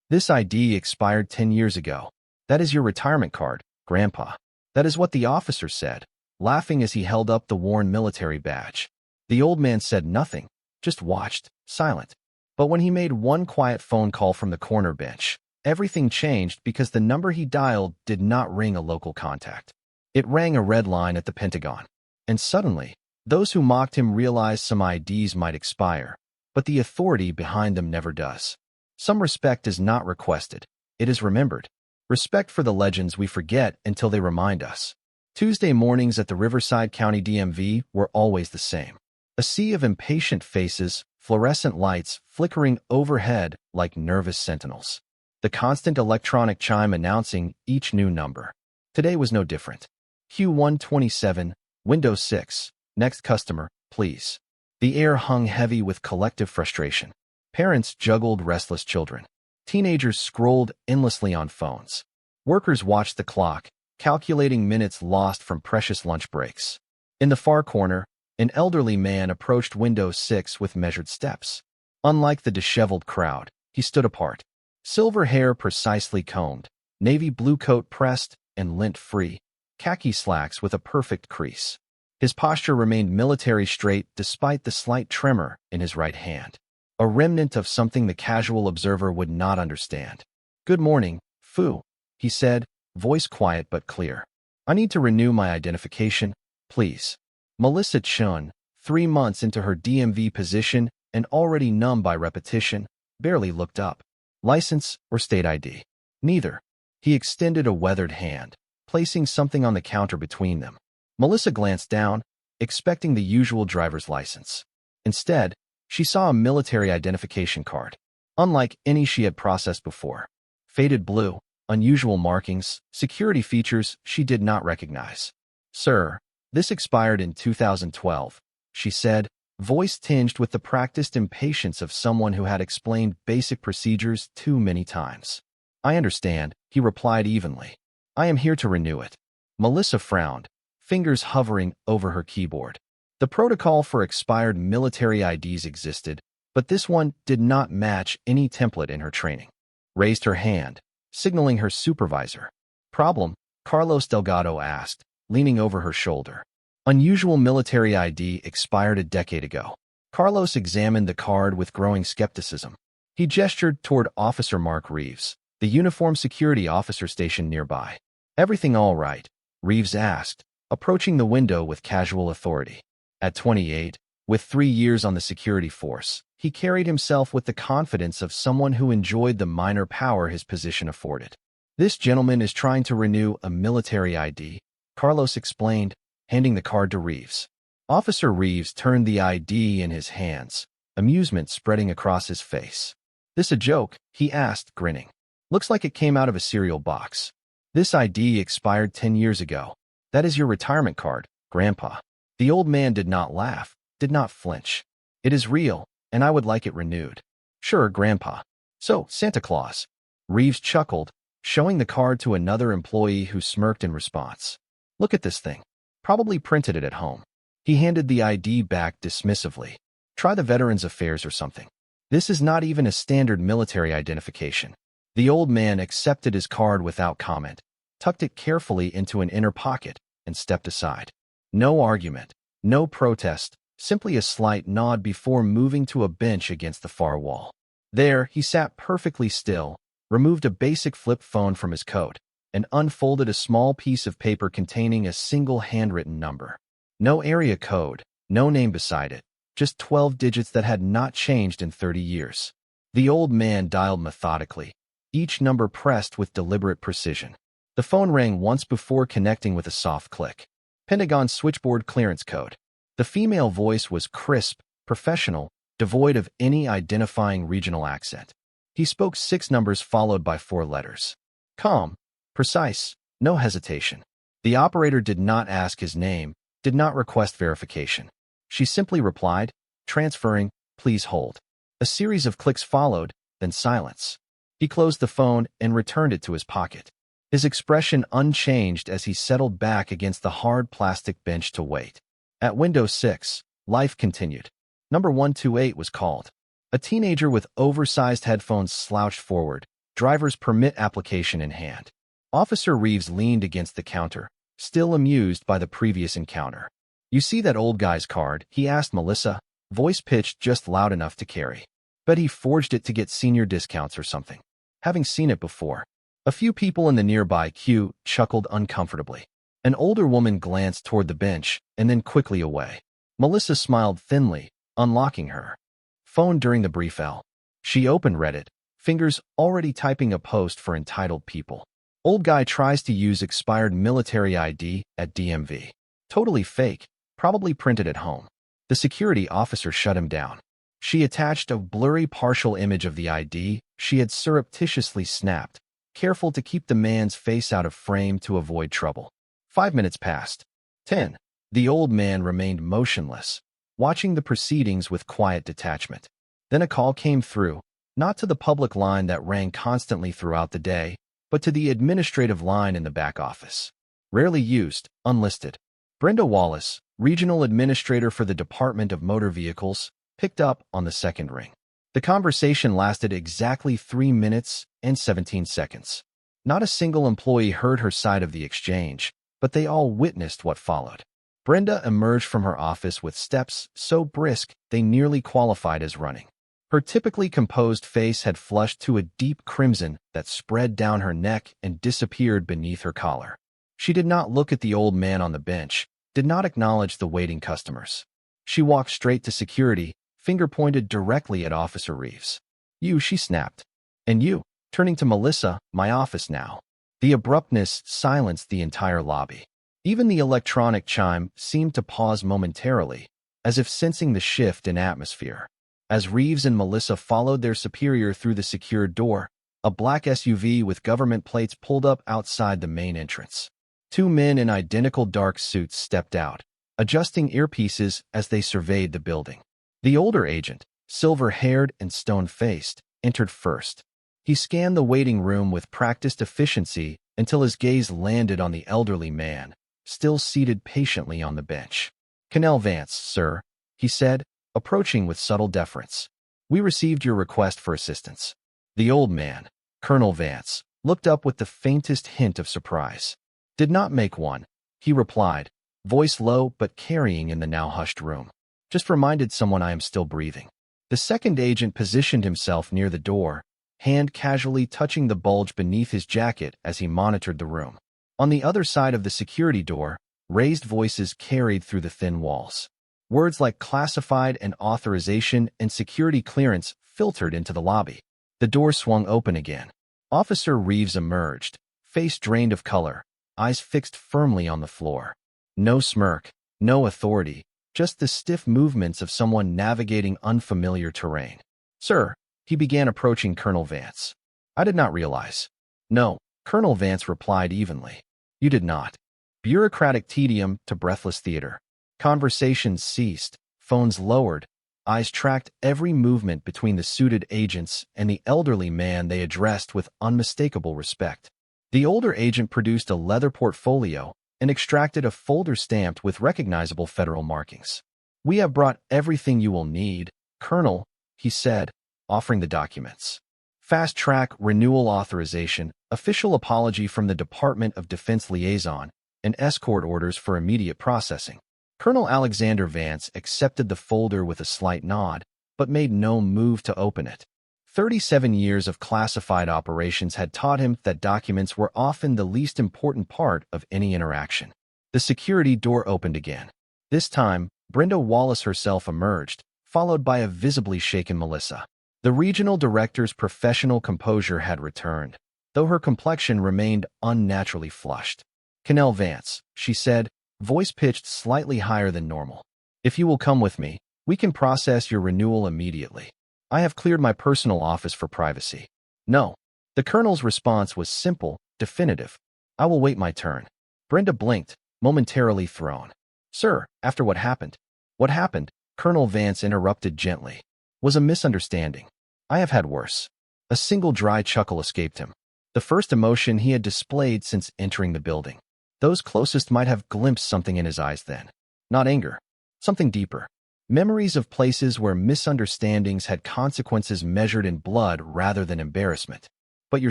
This ID expired 10 years ago. That is your retirement card, Grandpa. That is what the officer said, laughing as he held up the worn military badge. The old man said nothing, just watched, silent. But when he made one quiet phone call from the corner bench, everything changed because the number he dialed did not ring a local contact. It rang a red line at the Pentagon. And suddenly, those who mocked him realized some IDs might expire, but the authority behind them never does. Some respect is not requested, it is remembered. Respect for the legends we forget until they remind us. Tuesday mornings at the Riverside County DMV were always the same. A sea of impatient faces, fluorescent lights flickering overhead like nervous sentinels. The constant electronic chime announcing each new number. Today was no different. Q127, Windows 6, next customer, please. The air hung heavy with collective frustration. Parents juggled restless children. Teenagers scrolled endlessly on phones. Workers watched the clock, calculating minutes lost from precious lunch breaks. In the far corner, an elderly man approached Windows 6 with measured steps. Unlike the disheveled crowd, he stood apart. Silver hair precisely combed, navy blue coat pressed and lint-free, khaki slacks with a perfect crease. His posture remained military straight despite the slight tremor in his right hand, a remnant of something the casual observer would not understand. "Good morning, Fu," he said, voice quiet but clear. "I need to renew my identification, please." Melissa Chun, 3 months into her DMV position and already numb by repetition, barely looked up. License or state ID? Neither. He extended a weathered hand, placing something on the counter between them. Melissa glanced down, expecting the usual driver's license. Instead, she saw a military identification card, unlike any she had processed before. Faded blue, unusual markings, security features she did not recognize. "Sir, this expired in 2012, she said, voice tinged with the practiced impatience of someone who had explained basic procedures too many times. "I understand," he replied evenly. "I am here to renew it." Melissa frowned, fingers hovering over her keyboard. The protocol for expired military IDs existed, but this one did not match any template in her training. Raised her hand, signaling her supervisor. "Problem?" Carlos Delgado asked, leaning over her shoulder. "Unusual military ID expired a decade ago." Carlos examined the card with growing skepticism. He gestured toward Officer Mark Reeves, the uniformed security officer stationed nearby. "Everything all right?" Reeves asked, approaching the window with casual authority. At 28, with 3 years on the security force, he carried himself with the confidence of someone who enjoyed the minor power his position afforded. "This gentleman is trying to renew a military ID," Carlos explained, handing the card to Reeves. Officer Reeves turned the ID in his hands, amusement spreading across his face. "This a joke?" he asked, grinning. "Looks like it came out of a cereal box." "This ID expired 10 years ago. That is your retirement card, Grandpa." The old man did not laugh, did not flinch. "It is real, and I would like it renewed." "Sure, Grandpa. So, Santa Claus." Reeves chuckled, showing the card to another employee who smirked in response. "Look at this thing. Probably printed it at home." He handed the ID back dismissively. "Try the Veterans Affairs or something. This is not even a standard military identification." The old man accepted his card without comment, tucked it carefully into an inner pocket, and stepped aside. No argument, no protest, simply a slight nod before moving to a bench against the far wall. There, he sat perfectly still, removed a basic flip phone from his coat, and unfolded a small piece of paper containing a single handwritten number. No area code, no name beside it, just 12 digits that had not changed in 30 years. The old man dialed methodically, each number pressed with deliberate precision. The phone rang once before connecting with a soft click. Pentagon switchboard clearance code. The female voice was crisp, professional, devoid of any identifying regional accent. He spoke 6 numbers followed by 4 letters. Calm, precise, no hesitation. The operator did not ask his name, did not request verification. She simply replied, transferring, "Please hold." A series of clicks followed, then silence. He closed the phone and returned it to his pocket, his expression unchanged as he settled back against the hard plastic bench to wait. At Windows 6, life continued. Number 128 was called. A teenager with oversized headphones slouched forward, driver's permit application in hand. Officer Reeves leaned against the counter, still amused by the previous encounter. "You see that old guy's card?" he asked Melissa, voice pitched just loud enough to carry. "Bet he forged it to get senior discounts or something." Having seen it before, a few people in the nearby queue chuckled uncomfortably. An older woman glanced toward the bench and then quickly away. Melissa smiled thinly, unlocking her phone during the brief L. She opened Reddit, fingers already typing a post for entitled people. Old guy tries to use expired military ID at DMV. Totally fake, probably printed at home. The security officer shut him down. She attached a blurry partial image of the ID she had surreptitiously snapped, careful to keep the man's face out of frame to avoid trouble. 5 minutes passed. 10. The old man remained motionless, watching the proceedings with quiet detachment. Then a call came through, not to the public line that rang constantly throughout the day, but to the administrative line in the back office. Rarely used, unlisted. Brenda Wallace, regional administrator for the Department of Motor Vehicles, picked up on the second ring. The conversation lasted exactly 3 minutes and 17 seconds. Not a single employee heard her side of the exchange, but they all witnessed what followed. Brenda emerged from her office with steps so brisk they nearly qualified as running. Her typically composed face had flushed to a deep crimson that spread down her neck and disappeared beneath her collar. She did not look at the old man on the bench, did not acknowledge the waiting customers. She walked straight to security, finger pointed directly at Officer Reeves. "You," she snapped. "And you," turning to Melissa, "my office now." The abruptness silenced the entire lobby. Even the electronic chime seemed to pause momentarily, as if sensing the shift in atmosphere. As Reeves and Melissa followed their superior through the secured door, a black SUV with government plates pulled up outside the main entrance. 2 men in identical dark suits stepped out, adjusting earpieces as they surveyed the building. The older agent, silver-haired and stone-faced, entered first. He scanned the waiting room with practiced efficiency until his gaze landed on the elderly man, still seated patiently on the bench. "Colonel Vance, sir," he said, approaching with subtle deference. "We received your request for assistance." The old man, Colonel Vance, looked up with the faintest hint of surprise. "Did not make one," he replied, voice low but carrying in the now hushed room. "Just reminded someone I am still breathing." The second agent positioned himself near the door, hand casually touching the bulge beneath his jacket as he monitored the room. On the other side of the security door, raised voices carried through the thin walls. Words like classified and authorization and security clearance filtered into the lobby. The door swung open again. Officer Reeves emerged, face drained of color, eyes fixed firmly on the floor. No smirk, no authority, just the stiff movements of someone navigating unfamiliar terrain. "Sir," he began, approaching Colonel Vance. "I did not realize." "No," Colonel Vance replied evenly. "You did not." Bureaucratic tedium to breathless theater. Conversations ceased, phones lowered, eyes tracked every movement between the suited agents and the elderly man they addressed with unmistakable respect. The older agent produced a leather portfolio and extracted a folder stamped with recognizable federal markings. "We have brought everything you will need, Colonel," he said, offering the documents. Fast track renewal authorization, official apology from the Department of Defense liaison, and escort orders for immediate processing. Colonel Alexander Vance accepted the folder with a slight nod, but made no move to open it. 37 years of classified operations had taught him that documents were often the least important part of any interaction. The security door opened again. This time, Brenda Wallace herself emerged, followed by a visibly shaken Melissa. The regional director's professional composure had returned, though her complexion remained unnaturally flushed. "Colonel Vance," she said, voice pitched slightly higher than normal. "If you will come with me, we can process your renewal immediately. I have cleared my personal office for privacy." "No." The colonel's response was simple, definitive. "I will wait my turn." Brenda blinked, momentarily thrown. "Sir, after what happened?" "What happened?" Colonel Vance interrupted gently. "Was a misunderstanding. I have had worse." A single dry chuckle escaped him. The first emotion he had displayed since entering the building. Those closest might have glimpsed something in his eyes then. Not anger. Something deeper. Memories of places where misunderstandings had consequences measured in blood rather than embarrassment. But your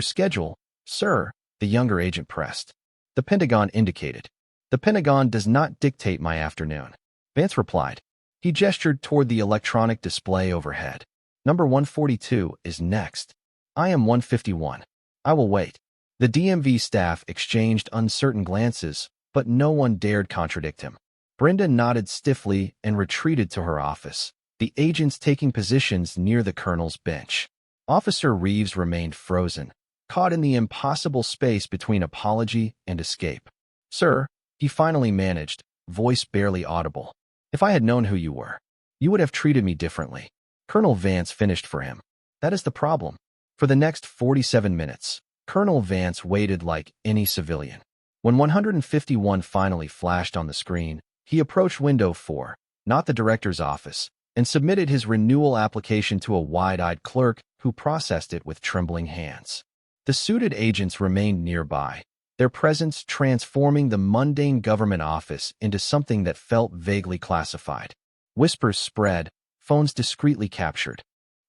schedule, sir, the younger agent pressed. The Pentagon indicated. The Pentagon does not dictate my afternoon. Vance replied. He gestured toward the electronic display overhead. Number 142 is next. I am 151. I will wait. The DMV staff exchanged uncertain glances, but no one dared contradict him. Brenda nodded stiffly and retreated to her office, the agents taking positions near the colonel's bench. Officer Reeves remained frozen, caught in the impossible space between apology and escape. Sir, he finally managed, voice barely audible. If I had known who you were, you would have treated me differently. Colonel Vance finished for him. That is the problem. For the next 47 minutes, Colonel Vance waited like any civilian. When 151 finally flashed on the screen, he approached window 4, not the director's office, and submitted his renewal application to a wide-eyed clerk who processed it with trembling hands. The suited agents remained nearby, their presence transforming the mundane government office into something that felt vaguely classified. Whispers spread, phones discreetly captured.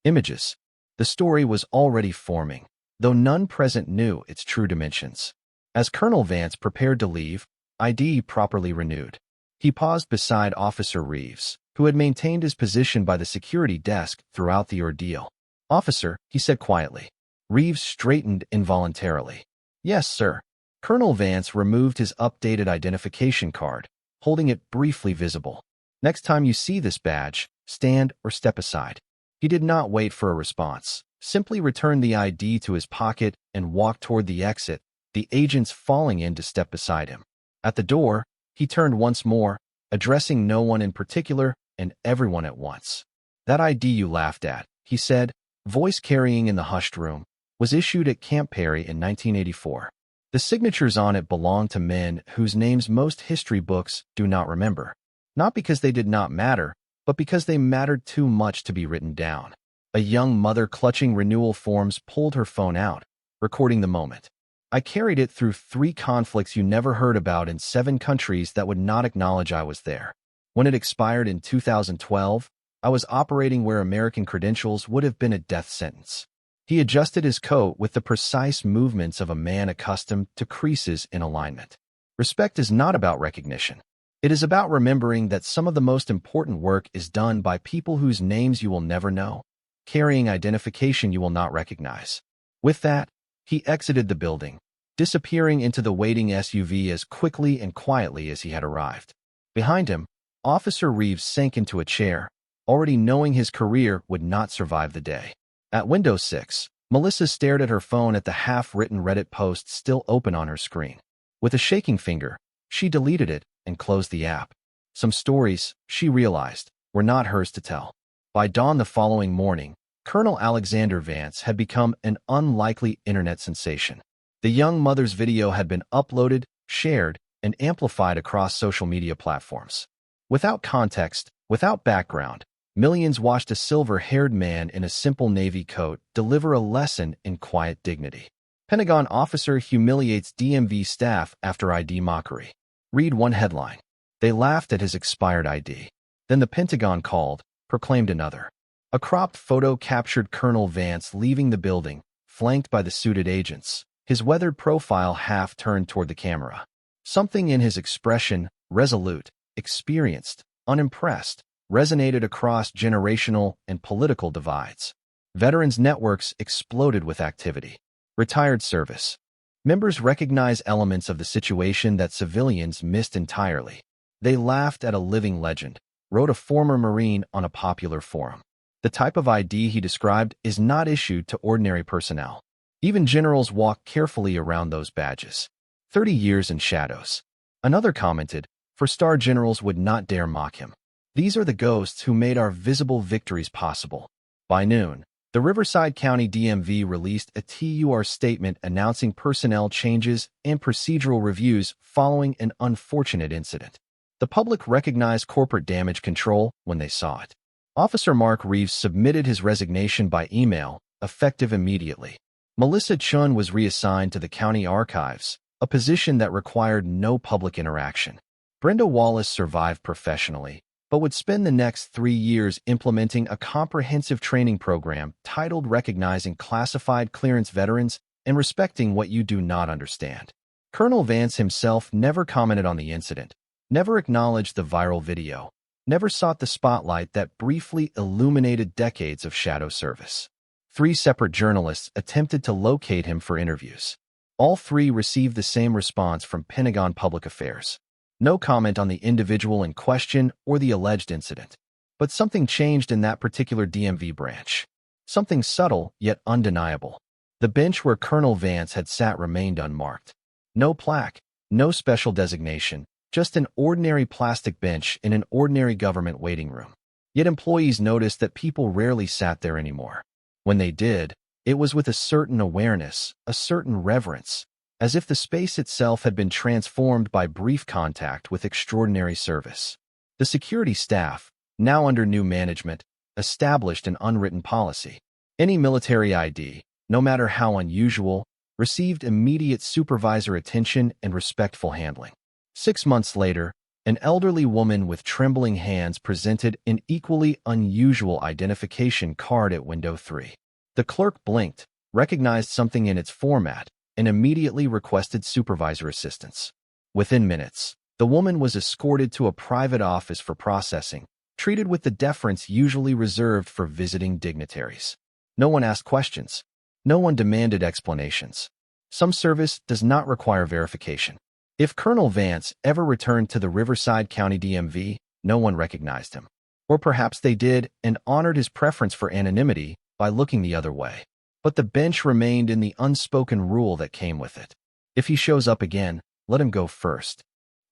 Images. The story was already forming, though none present knew its true dimensions. As Colonel Vance prepared to leave, ID properly renewed, he paused beside Officer Reeves, who had maintained his position by the security desk throughout the ordeal. Officer, he said quietly. Reeves straightened involuntarily. Yes, sir. Colonel Vance removed his updated identification card, holding it briefly visible. Next time you see this badge, stand or step aside. He did not wait for a response, simply returned the ID to his pocket and walked toward the exit, the agents falling in to step beside him. At the door, he turned once more, addressing no one in particular and everyone at once. That ID you laughed at, he said, voice carrying in the hushed room, was issued at Camp Perry in 1984. The signatures on it belong to men whose names most history books do not remember. Not because they did not matter, but because they mattered too much to be written down. A young mother clutching renewal forms pulled her phone out, recording the moment. I carried it through 3 conflicts you never heard about in 7 countries that would not acknowledge I was there. When it expired in 2012, I was operating where American credentials would have been a death sentence. He adjusted his coat with the precise movements of a man accustomed to creases in alignment. Respect is not about recognition. It is about remembering that some of the most important work is done by people whose names you will never know, carrying identification you will not recognize. With that, he exited the building, disappearing into the waiting SUV as quickly and quietly as he had arrived. Behind him, Officer Reeves sank into a chair, already knowing his career would not survive the day. At window 6, Melissa stared at her phone at the half-written Reddit post still open on her screen. With a shaking finger, she deleted it and closed the app. Some stories, she realized, were not hers to tell. By dawn the following morning, Colonel Alexander Vance had become an unlikely internet sensation. The young mother's video had been uploaded, shared, and amplified across social media platforms. Without context, without background, millions watched a silver-haired man in a simple navy coat deliver a lesson in quiet dignity. Pentagon officer humiliates DMV staff after ID mockery. Read one headline. They laughed at his expired ID. Then the Pentagon called, proclaimed another. A cropped photo captured Colonel Vance leaving the building, flanked by the suited agents, his weathered profile half turned toward the camera. Something in his expression, resolute, experienced, unimpressed, resonated across generational and political divides. Veterans networks exploded with activity. Retired service. Members recognize elements of the situation that civilians missed entirely. They laughed at a living legend, wrote a former Marine on a popular forum. The type of ID he described is not issued to ordinary personnel. Even generals walk carefully around those badges. 30 years in shadows. Another commented, for star generals would not dare mock him. These are the ghosts who made our visible victories possible. By noon, the Riverside County DMV released a TUR statement announcing personnel changes and procedural reviews following an unfortunate incident. The public recognized corporate damage control when they saw it. Officer Mark Reeves submitted his resignation by email, effective immediately. Melissa Chun was reassigned to the county archives, a position that required no public interaction. Brenda Wallace survived professionally, but would spend the next 3 years implementing a comprehensive training program titled Recognizing Classified Clearance Veterans and respecting what you do not understand. Colonel Vance himself never commented on the incident, never acknowledged the viral video, never sought the spotlight that briefly illuminated decades of shadow service. 3 separate journalists attempted to locate him for interviews. All 3 received the same response from Pentagon Public Affairs. No comment on the individual in question or the alleged incident. But something changed in that particular DMV branch. Something subtle yet undeniable. The bench where Colonel Vance had sat remained unmarked. No plaque, no special designation, just an ordinary plastic bench in an ordinary government waiting room. Yet employees noticed that people rarely sat there anymore. When they did, it was with a certain awareness, a certain reverence, as if the space itself had been transformed by brief contact with extraordinary service. The security staff, now under new management, established an unwritten policy. Any military ID, no matter how unusual, received immediate supervisor attention and respectful handling. 6 months later, an elderly woman with trembling hands presented an equally unusual identification card at window 3. The clerk blinked, recognized something in its format, and immediately requested supervisor assistance. Within minutes, the woman was escorted to a private office for processing, treated with the deference usually reserved for visiting dignitaries. No one asked questions. No one demanded explanations. Some service does not require verification. If Colonel Vance ever returned to the Riverside County DMV, no one recognized him. Or perhaps they did and honored his preference for anonymity by looking the other way. But the bench remained in the unspoken rule that came with it. If he shows up again, let him go first.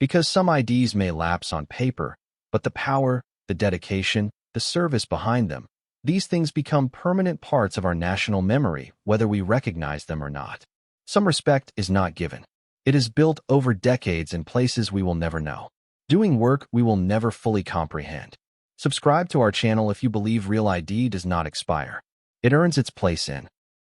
Because some IDs may lapse on paper, but the power, the dedication, the service behind them, these things become permanent parts of our national memory, whether we recognize them or not. Some respect is not given. It is built over decades in places we will never know, doing work we will never fully comprehend. Subscribe to our channel if you believe Real ID does not expire. It earns its place in